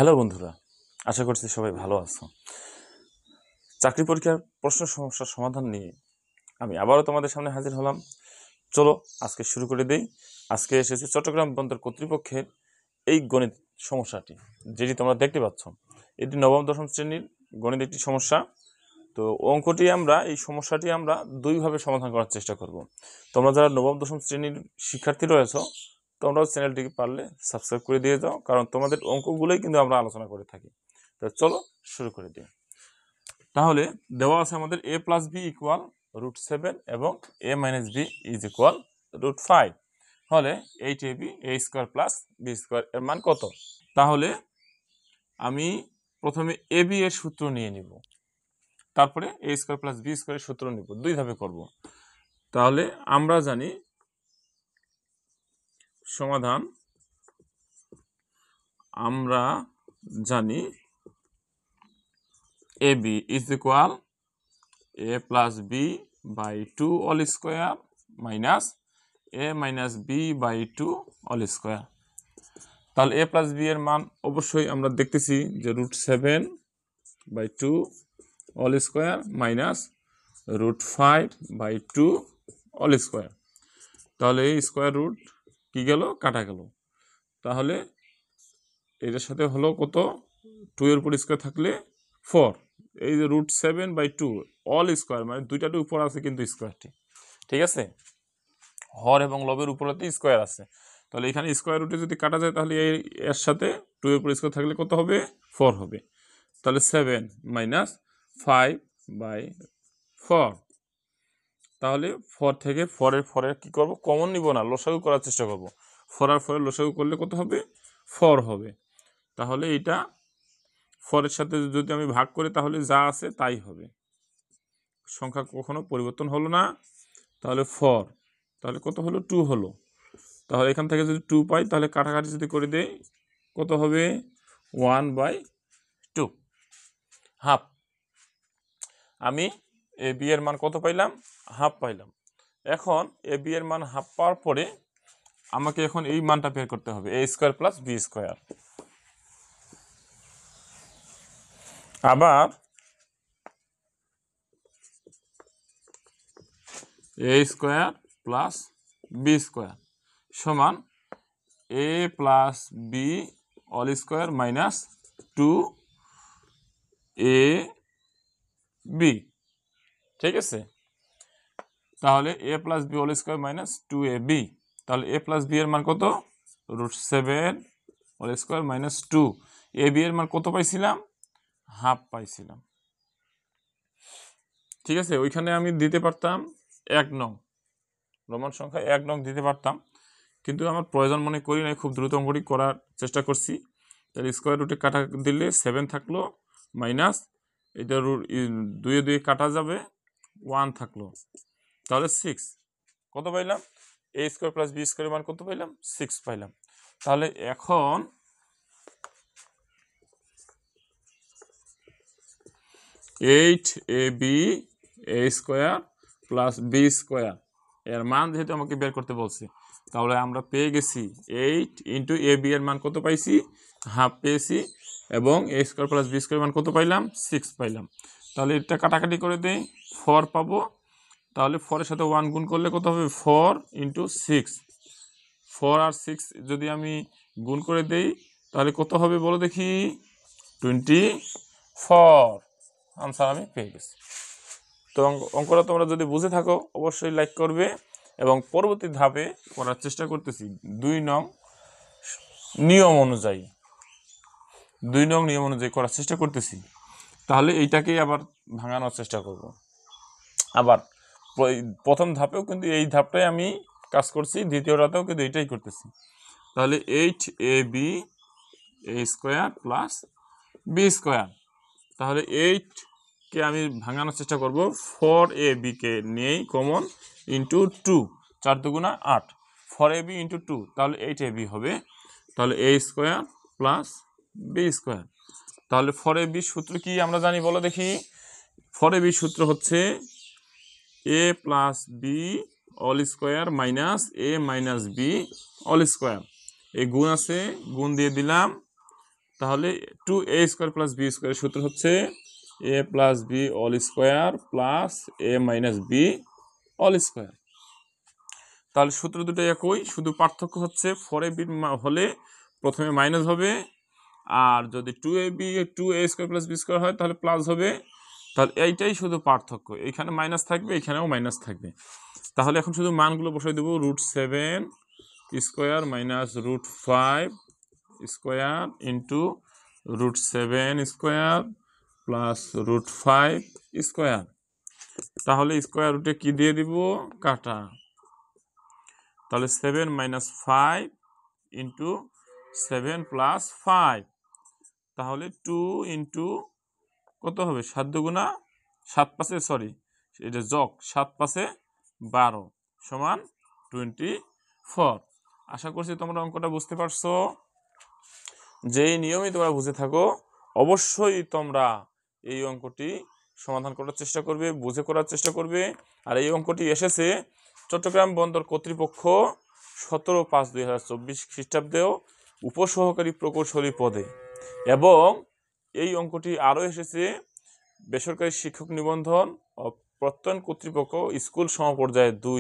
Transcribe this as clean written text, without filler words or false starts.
Hello বন্ধুরা, আশা করছি সবাই ভালো আছো। চাকরি পরীক্ষার প্রশ্ন সমস্যার সমাধান নিয়ে আমি আবারও তোমাদের সামনে হাজির হলাম। চলো আজকে শুরু করে দেই। আজকে এসেছে চট্টগ্রাম বন্দর কর্তৃপক্ষের এই গণিত সমস্যাটি, যেটি তোমরা দেখতে পাচ্ছ। এটি নবম দশম শ্রেণীর গণিত একটি সমস্যা। তো এই সমস্যাটি আমরা দুইভাবে সমাধান করার চেষ্টা করব। তোমরা যারা নবম দশম শ্রেণীর শিক্ষার্থী রয়েছো, তোমরাও চ্যানেলটিকে পারলে সাবস্ক্রাইব করে দিয়ে যাও, কারণ তোমাদের অঙ্কগুলোই কিন্তু আমরা আলোচনা করে থাকি। তো চলো শুরু করে দিই। তাহলে দেওয়া আছে আমাদের a প্লাস বি ইকুয়াল √7 এবং a minus b is equal √5 হলে 8ab a square plus b square এর মান কত? তাহলে আমি প্রথমে এ বি এর সূত্র নিয়ে নিব, তারপরে a স্কোয়ার প্লাস বি স্কোয়ারের সূত্র নিব, দুই ধাপে করব। তাহলে আমরা জানি সমাধান, A B is equal a plus B by 2 all square minus a minus B by 2 all square. তাহলে a প্লাস বি এর মান অবশ্যই আমরা দেখতেছি যে √7/2 all square minus √5/2 all square. তাহলে এই স্কোয়ার রুট কি গেল, কাটা গেল। তাহলে এটার সাথে হলো কত, 2 এর উপর স্কোয়ার থাকলে 4। এই যে √7/2 অল স্কোয়ার মানে দুইটাতে উপর আছে কিন্তু স্কোয়ারটি, ঠিক আছে, হর এবং লবের উপরেতে স্কোয়ার আছে। তাহলে এখানে স্কোয়ার রুটে যদি কাটা যায় তাহলে এর সাথে 2 এর উপর স্কোয়ার থাকলে কত হবে, 4 হবে। তাহলে 7 মাইনাস 5/4। তাহলে 4 থেকে 4 কি করব, কমন নিব না, লসাগু করার চেষ্টা করব। 4 আর 4 লসাগু করলে কত হবে, 4 হবে। তাহলে এটা 4 এর সাথে যদি আমি ভাগ করি তাহলে যা আছে তাই হবে, সংখ্যা কখনো পরিবর্তন হলো না। তাহলে 4, তাহলে কত হলো, 2 হলো। তাহলে এখান থেকে যদি 2 পাই তাহলে কাটাকাটি যদি করে দেই কত হবে, 1/2, হাফ। আমি এ বি এর মান কত পাইলাম, হাফ পাইলাম। এখন এ বি এর মান হাফ পাওয়ার পরে আমাকে এখন এই মানটা বের করতে হবে, a square plus b square. আবার a square plus b square সমান a plus b all square minus 2ab, ঠিক আছে। তাহলে a plus b all square minus 2ab। তাহলে a প্লাস বি এর মান কত, √7 all square minus 2। A b এর মান কত পাইছিলাম, হাফ পাইছিলাম, ঠিক আছে। ওইখানে আমি দিতে পারতাম 1 নং, রোমান সংখ্যা 1 নং দিতে পারতাম, কিন্তু আমার প্রয়োজন মনে করি নাই, খুব দ্রুত অঙ্কটি করার চেষ্টা করছি। তাহলে স্কোয়ার রুটে কাটা দিলে 7 থাকলো, মাইনাস এটা 2 এ 2 কাটা যাবে, 1 থাকলো, তাহলে 6 কত পাইলাম, a স্কোয়ার প্লাস বি স্কোয়ারের মান কত পাইলাম, 6 পাইলাম। তাহলে এখন 8ab a square plus b square এর মান যেহেতু আমাকে বের করতে বলছে, তাহলে আমরা পেয়ে গেছি 8 ইন্টু এ বি এর মান কত পাইছি, হাফ পেয়েছি, এবং a square plus b square মান কত পাইলাম, 6 পাইলাম। তাহলে এটা কাটাকাটি করে দেই, 4 পাবো। তাহলে 4 এর সাথে 1 গুণ করলে কত হবে, 4 ইন্টু 6। 4 আর 6 যদি আমি গুণ করে দেই তাহলে কত হবে বলো দেখি, 24। আনসার আমি পেয়ে গেছি। তো অঙ্কটা তোমরা যদি বুঝে থাকো অবশ্যই লাইক করবে, এবং পরবর্তী ধাপে করার চেষ্টা করতেছি 2 নং নিয়ম অনুযায়ী করার চেষ্টা করতেছি। তাহলে এইটাকেই আবার ভাঙানোর চেষ্টা করব। আবার প্রথম ধাপেও কিন্তু এই ধাপটাই আমি কাজ করছি, দ্বিতীয়টাতেও কিন্তু এইটাই করতেছি। তাহলে 8ab a square plus b square. তাহলে 8কে আমি ভাঙানোর চেষ্টা করব, 4ab কে নিয়েই কমন, ইন্টু 2, 4 দুগুণা 8, 4ab ইন্টু 2, তাহলে 8ab হবে। তাহলে a square plus b square. তাহলে 4ab সূত্র কি আমরা জানি বলো দেখি, 4ab সূত্র হচ্ছে a plus b all square minus a minus b all square. এই গুণ আছে, গুণ দিয়ে দিলাম, তাহলে 2a² + b² সূত্র হচ্ছে a + b whole square plus a - b whole square. তাহলে সূত্র দুটো একই, শুধু পার্থক্য হচ্ছে 4ab হলে প্রথমে মাইনাস হবে, আর যদি 2a² + b² হয় তাহলে প্লাস হবে। তাহলে এইটাই শুধু পার্থক্য, এইখানে মাইনাস থাকবে, এইখানেও মাইনাস থাকবে। তাহলে এখন শুধু মানগুলো বসাই দেবো, √7² - √5² ইন্টু √7² প্লাস √5²। তাহলে স্কোয়ার রুটে কি দিয়ে দিব? কাটা। তাহলে 7 - 5 ইন্টু 7 + 5, তাহলে 2 ইন্টু কত হবে? 7 দুগুণা 7 পাঁচে, সরি এটা যোগ 7 পাঁচে 12 সমান 24। আশা করছি তোমরা অঙ্কটা বুঝতে পারছো। যেই নিয়মই তোমরা বুঝে থাকো অবশ্যই তোমরা এই অঙ্কটি সমাধান করার চেষ্টা করবে, বুঝে করার চেষ্টা করবে। আর এই অঙ্কটি এসেছে চট্টগ্রাম বন্দর কর্তৃপক্ষ 17/5/2024 খ্রিস্টাব্দেও উপসহকারী প্রকৌশলী পদে, এবং এই অঙ্কটি আরও এসেছে বেসরকারি শিক্ষক নিবন্ধন ও প্রত্যয়ন কর্তৃপক্ষ স্কুল সমপর্যায়ে 2